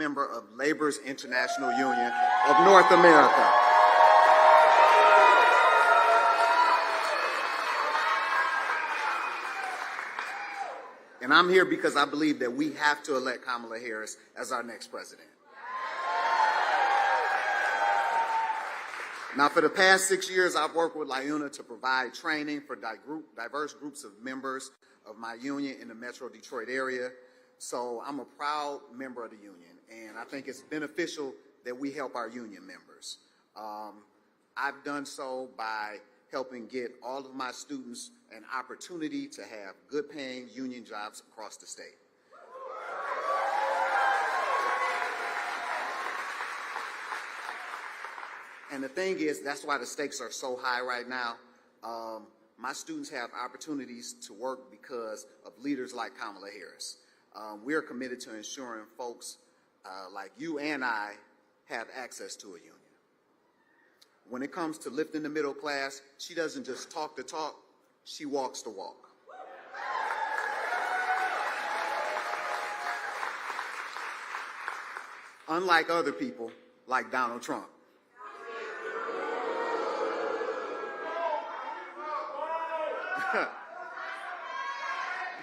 member of Labor's International Union of North America. And I'm here because I believe that we have to elect Kamala Harris as our next president. Now, for the past 6 years, I've worked with LIUNA to provide training for diverse groups of members of my union in the Metro Detroit area. So I'm a proud member of the union, and I think it's beneficial that we help our union members. I've done so by helping get all of my students an opportunity to have good-paying union jobs across the state. And the thing is, that's why the stakes are so high right now. My students have opportunities to work because of leaders like Kamala Harris. We're committed to ensuring folks like you and I have access to a union. When it comes to lifting the middle class, she doesn't just talk the talk, she walks the walk. Unlike other people, like Donald Trump.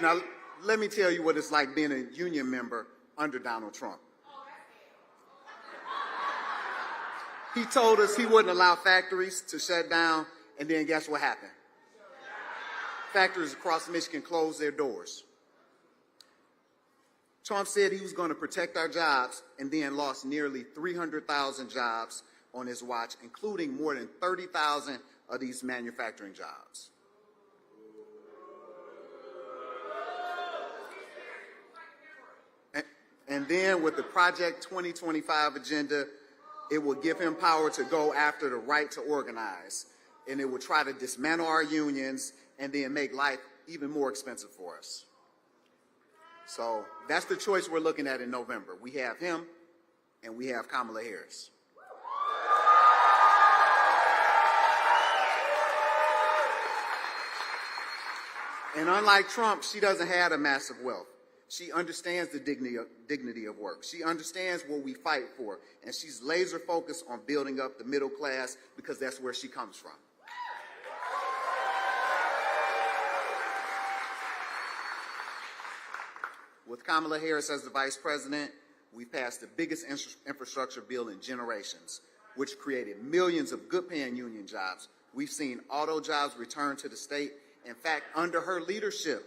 Now, let me tell you what it's like being a union member under Donald Trump. He told us he wouldn't allow factories to shut down, and then guess what happened? Factories across Michigan closed their doors. Trump said he was going to protect our jobs and then lost nearly 300,000 jobs on his watch, including more than 30,000 of these manufacturing jobs. And then with the Project 2025 agenda, it will give him power to go after the right to organize. And it will try to dismantle our unions and then make life even more expensive for us. So that's the choice we're looking at in November. We have him and we have Kamala Harris. And unlike Trump, she doesn't have a massive wealth. She understands the dignity of work. She understands what we fight for, and she's laser focused on building up the middle class because that's where she comes from. With Kamala Harris as the vice president, we passed the biggest infrastructure bill in generations, which created millions of good-paying union jobs. We've seen auto jobs return to the state. In fact, under her leadership,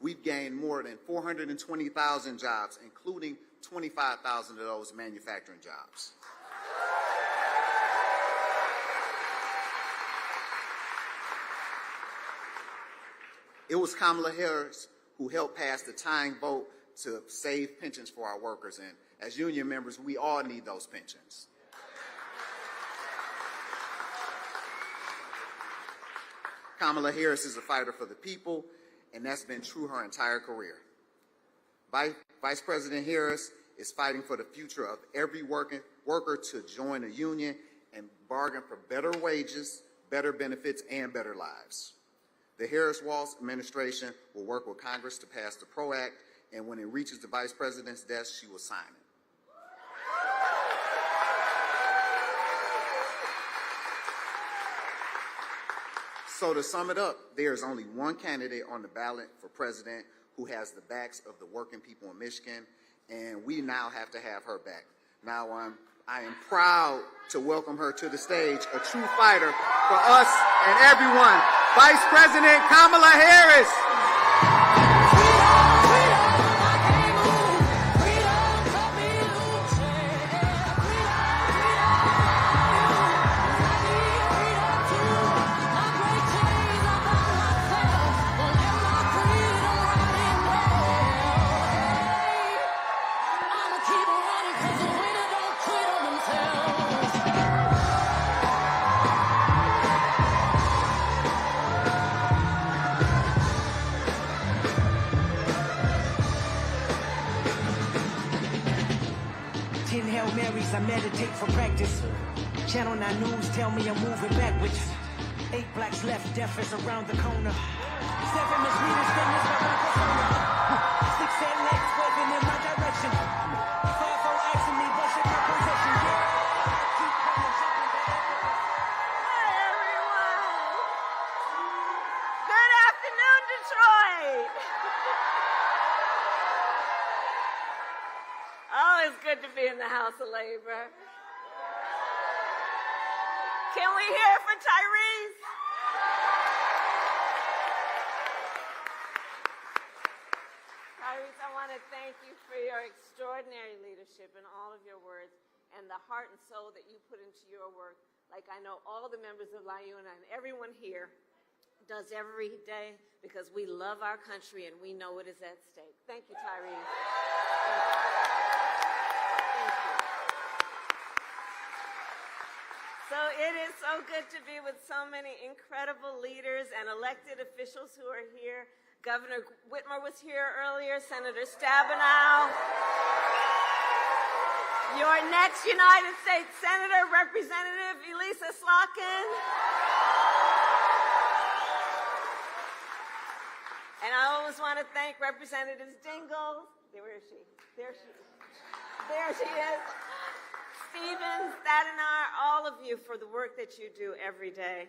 we've gained more than 420,000 jobs, including 25,000 of those manufacturing jobs. It was Kamala Harris who helped pass the tying vote to save pensions for our workers, and as union members, we all need those pensions. Kamala Harris is a fighter for the people, and that's been true her entire career. Vice President Harris is fighting for the future of every worker to join a union and bargain for better wages, better benefits, and better lives. The Harris-Walz administration will work with Congress to pass the PRO Act, and when it reaches the Vice President's desk, she will sign it. So to sum it up, there is only one candidate on the ballot for president who has the backs of the working people in Michigan, and we now have to have her back. Now, I am proud to welcome her to the stage, a true fighter for us and everyone, Vice President Kamala Harris. I meditate for practice. Channel 9 News tell me I'm moving backwards. 8 blacks left, death is around the corner. 7 misreaders, fingers by my persona. 6 legs waving in my direction. 5 asking me always good to be in the House of Labor. Can we hear it for Tyrese? Tyrese, I want to thank you for your extraordinary leadership and all of your words and the heart and soul that you put into your work, like I know all the members of LIUNA and everyone here does every day, because we love our country and we know what is at stake. Thank you, Tyrese. Thank you. So it is so good to be with so many incredible leaders and elected officials who are here. Governor Whitmer was here earlier, Senator Stabenow. Your next United States Senator, Representative Elisa Slotkin. And I always want to thank Representatives Dingell. Where is she? There she is. Stevens, Stadiner, all of you for the work that you do every day.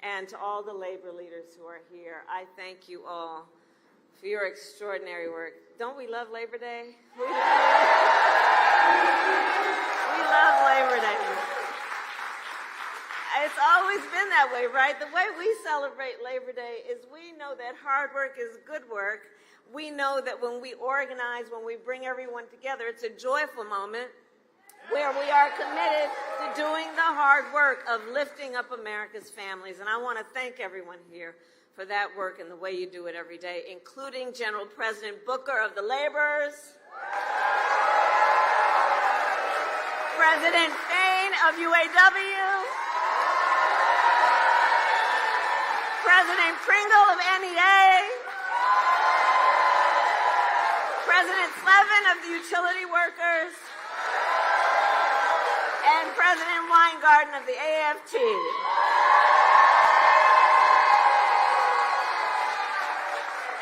And to all the labor leaders who are here, I thank you all for your extraordinary work. Don't we love Labor Day? We love Labor Day. It's always been that way, right? The way we celebrate Labor Day is we know that hard work is good work. We know that when we organize, when we bring everyone together, it's a joyful moment where we are committed to doing the hard work of lifting up America's families. And I want to thank everyone here for that work and the way you do it every day, including General President Booker of the Laborers, President Fain of UAW, President Pringle of NEA, President Slevin of the Utility Workers, and President Weingarten of the AFT.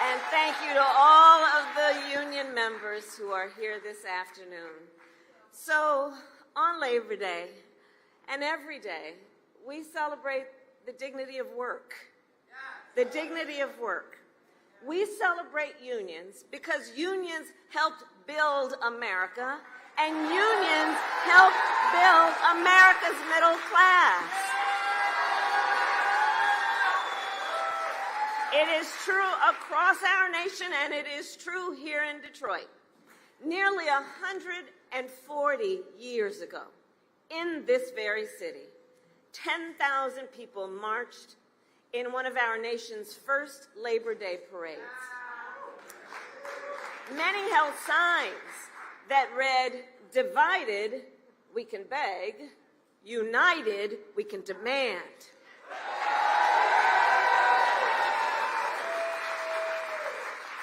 And thank you to all of the union members who are here this afternoon. So, on Labor Day and every day, we celebrate the dignity of work. The dignity of work. We celebrate unions because unions helped build America, and unions helped build America's middle class. It is true across our nation, and it is true here in Detroit. Nearly 140 years ago, in this very city, 10,000 people marched in one of our nation's first Labor Day parades. Many held signs that read, "Divided, we can beg. United, we can demand."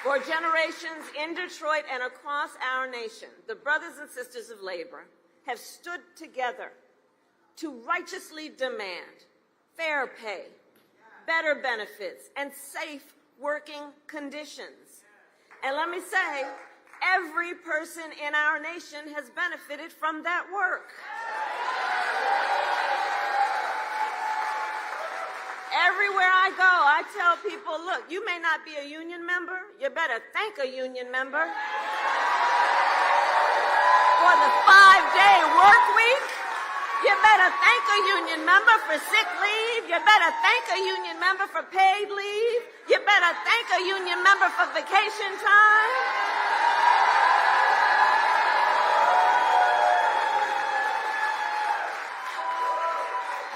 For generations in Detroit and across our nation, the brothers and sisters of labor have stood together to righteously demand fair pay, better benefits, and safe working conditions. And let me say, every person in our nation has benefited from that work. Everywhere I go, I tell people, look, you may not be a union member. You better thank a union member for the 5-day work week. You better thank a union member for sick leave. You better thank a union member for paid leave. You better thank a union member for vacation time.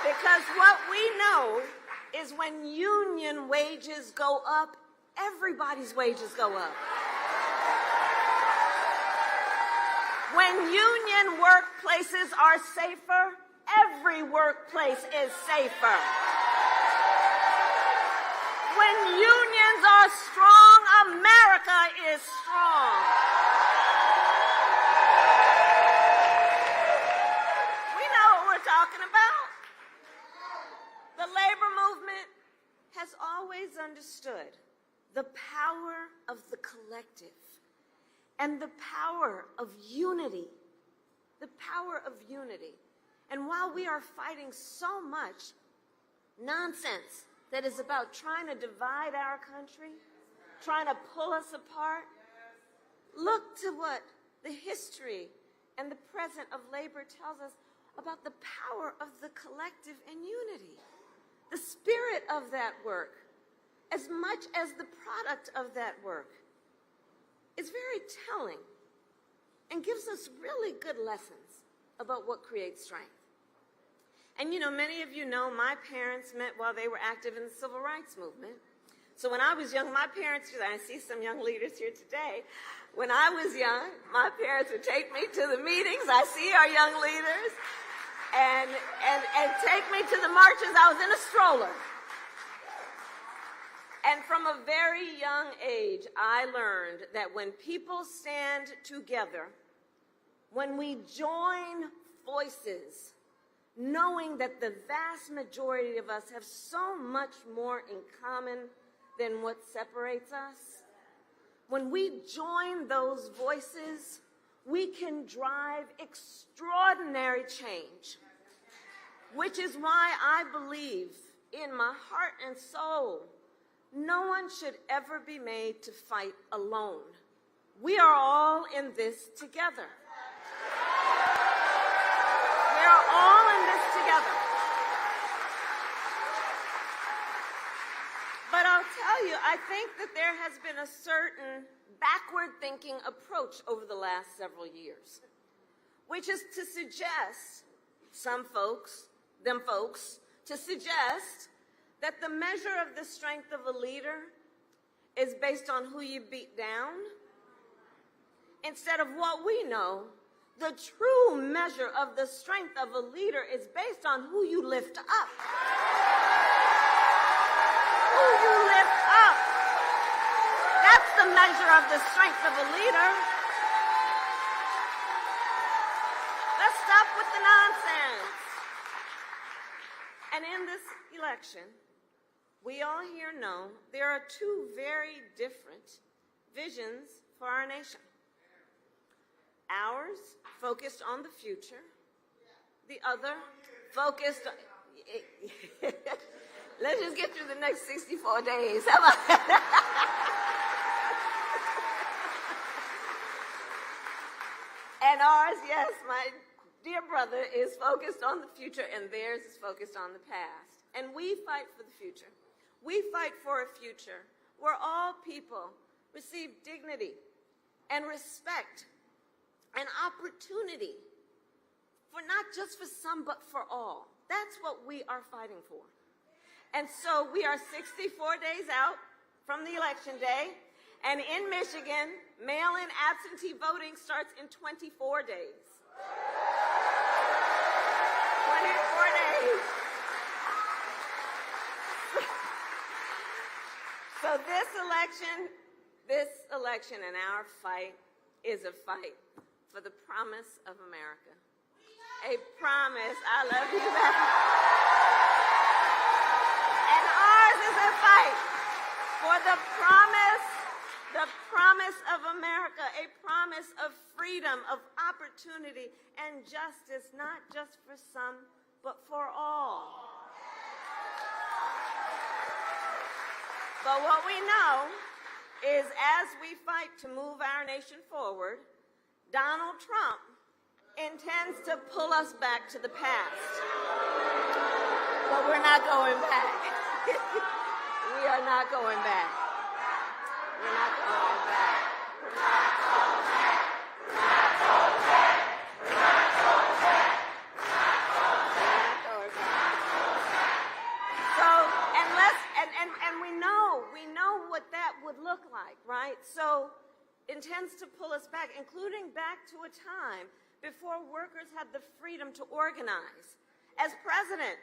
Because what we know is when union wages go up, everybody's wages go up. When union workplaces are safer, every workplace is safer. When unions are strong, America is strong. We know what we're talking about. The labor movement has always understood the power of the collective and the power of unity. The power of unity. And while we are fighting so much nonsense that is about trying to divide our country, trying to pull us apart, look to what the history and the present of labor tells us about the power of the collective and unity. The spirit of that work, as much as the product of that work, is very telling and gives us really good lessons about what creates strength. And you know, many of you know my parents met while they were active in the civil rights movement. So when I was young, my parents, I see some young leaders here today. When I was young, my parents would take me to the meetings. I see our young leaders. And take me to the marches. I was in a stroller. And from a very young age, I learned that when people stand together, when we join voices, knowing that the vast majority of us have so much more in common than what separates us, when we join those voices, we can drive extraordinary change, which is why I believe in my heart and soul, no one should ever be made to fight alone. We are all in this together. We are all in this together. But I'll tell you, I think that there has been a certain backward-thinking approach over the last several years, which is to suggest, them folks, to suggest that the measure of the strength of a leader is based on who you beat down, instead of what we know, the true measure of the strength of a leader is based on who you lift up. Who you lift up. That's the measure of the strength of a leader. Let's stop with the nonsense. And in this election, we all here know there are two very different visions for our nation. Ours, focused on the future. The other, focused on... Let's just get through the next 64 days. How about that? And ours, yes, my dear brother, is focused on the future, and theirs is focused on the past. And we fight for the future. We fight for a future where all people receive dignity and respect and opportunity, for not just for some, but for all. That's what we are fighting for. And so we are 64 days out from the election day, and in Michigan, mail-in absentee voting starts in 24 days. 24 days. So this election and our fight is a fight for the promise of America. A promise. I love you, baby. And ours is a fight for the promise of America, a promise of freedom, of opportunity, and justice, not just for some, but for all. But what we know is as we fight to move our nation forward, Donald Trump intends to pull us back to the past. But we're not going back. We are not going back. We're not going back. We're not going back. We're not going back. We're not going back. We're not going back. So, and we know what that would look like, right? So, intends to pull us back, including back to a time before workers had the freedom to organize. As president,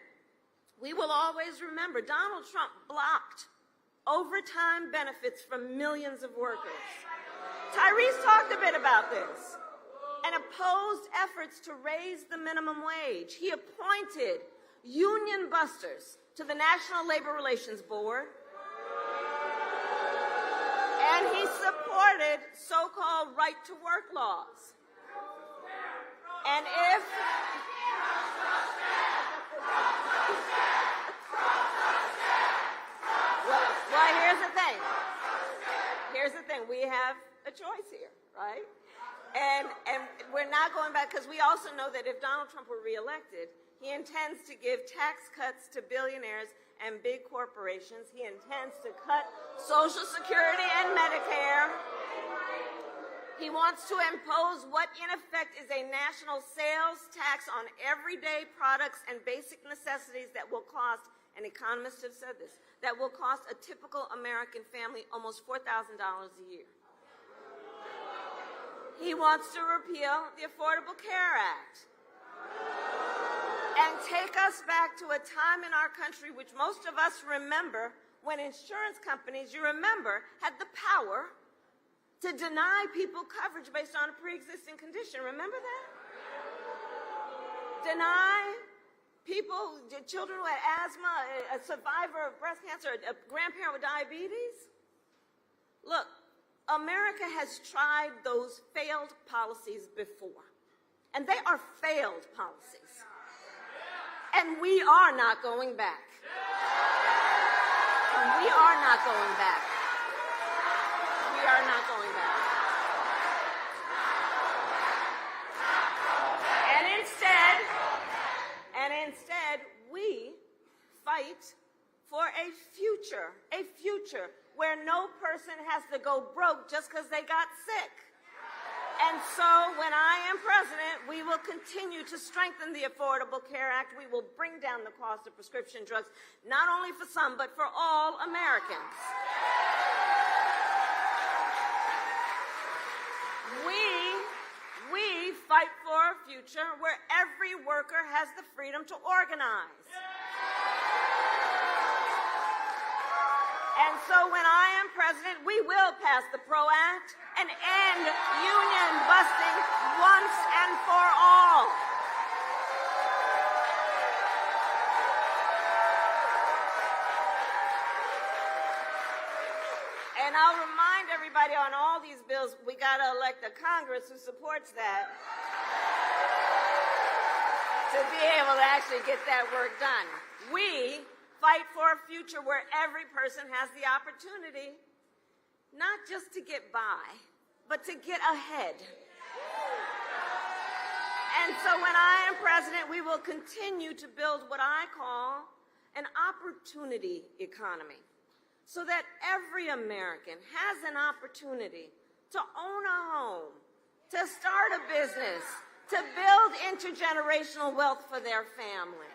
we will always remember Donald Trump blocked overtime benefits from millions of workers. Tyrese talked a bit about this and opposed efforts to raise the minimum wage. He appointed union busters to the National Labor Relations Board, and he supported so-called right-to-work laws. And if... Well, here's the thing. Here's the thing. We have a choice here, right? And we're not going back, because we also know that if Donald Trump were reelected, he intends to give tax cuts to billionaires and big corporations. He intends to cut Social Security and Medicare. He wants to impose what, in effect, is a national sales tax on everyday products and basic necessities that will cost, and economists have said this, that will cost a typical American family almost $4,000 a year. He wants to repeal the Affordable Care Act and take us back to a time in our country which most of us remember, when insurance companies, you remember, had the power to deny people coverage based on a pre-existing condition. Remember that? Deny people, children who had asthma, a survivor of breast cancer, a grandparent with diabetes. Look, America has tried those failed policies before, and they are failed policies. And we are not going back. And we are not going back. We are not going back. And instead, we fight for a future where no person has to go broke just because they got sick. And so when I am president, we will continue to strengthen the Affordable Care Act. We will bring down the cost of prescription drugs, not only for some, but for all Americans. We fight for a future where every worker has the freedom to organize. And so when I am president, we will pass the PRO Act and end union busting once and for all. And I'll remind everybody on all these bills, we got to elect a Congress who supports that to be able to actually get that work done. We fight for a future where every person has the opportunity not just to get by, but to get ahead. And so when I am president, we will continue to build what I call an opportunity economy, so that every American has an opportunity to own a home, to start a business, to build intergenerational wealth for their family.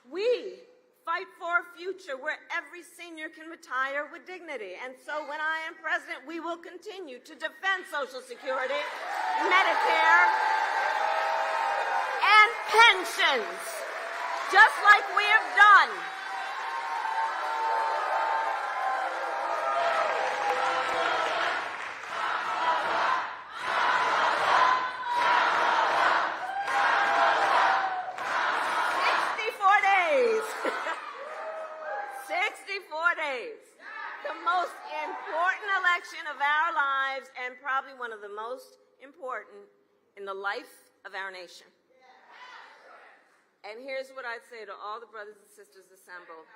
We fight for a future where every senior can retire with dignity. And so when I am president, we will continue to defend Social Security, Medicare, and pensions, just like we have done. The most important election of our lives, and probably one of the most important in the life of our nation. And here's what I'd say to all the brothers and sisters assembled.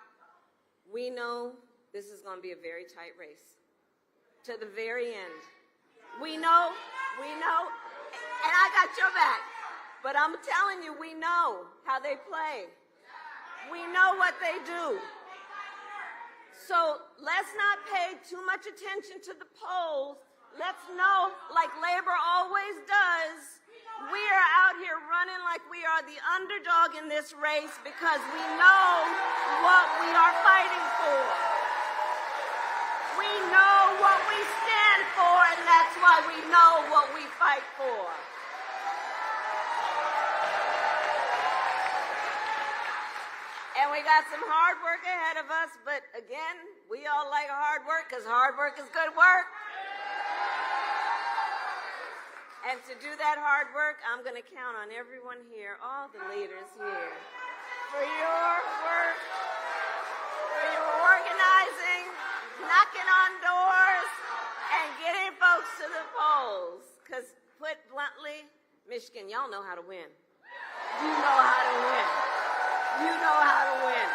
We know this is going to be a very tight race, to the very end. We know, and I got your back, but I'm telling you, we know how they play. We know what they do. So let's not pay too much attention to the polls. Let's know, like labor always does, we are out here running like we are the underdog in this race because we know what we are fighting for. We know what we stand for, and that's why we know what we fight for. And we got some hard work ahead of us, but again, we all like hard work because hard work is good work. And to do that hard work, I'm going to count on everyone here, all the leaders here, for your work, for your organizing, knocking on doors, and getting folks to the polls. Because put bluntly, Michigan, y'all know how to win. You know how to win. You know how to win.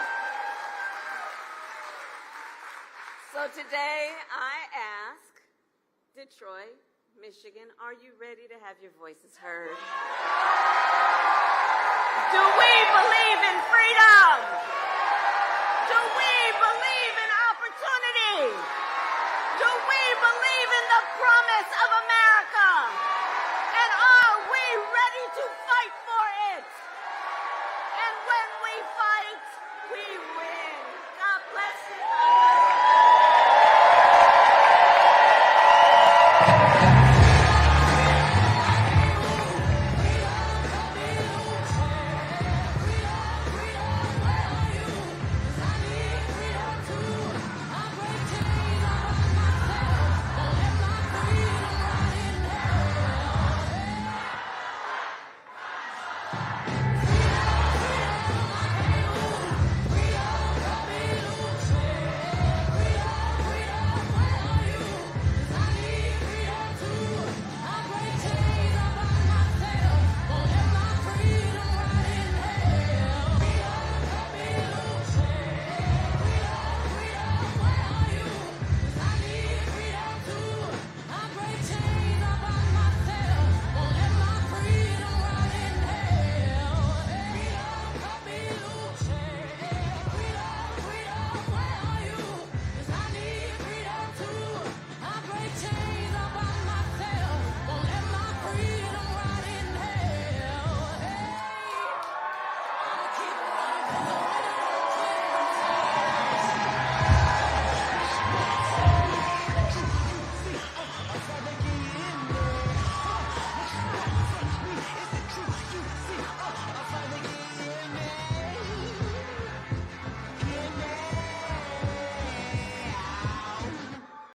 So today I ask Detroit Michigan, are you ready to have your voices heard? Do we believe in freedom? Do we believe in opportunity? Do we believe in the promise of America?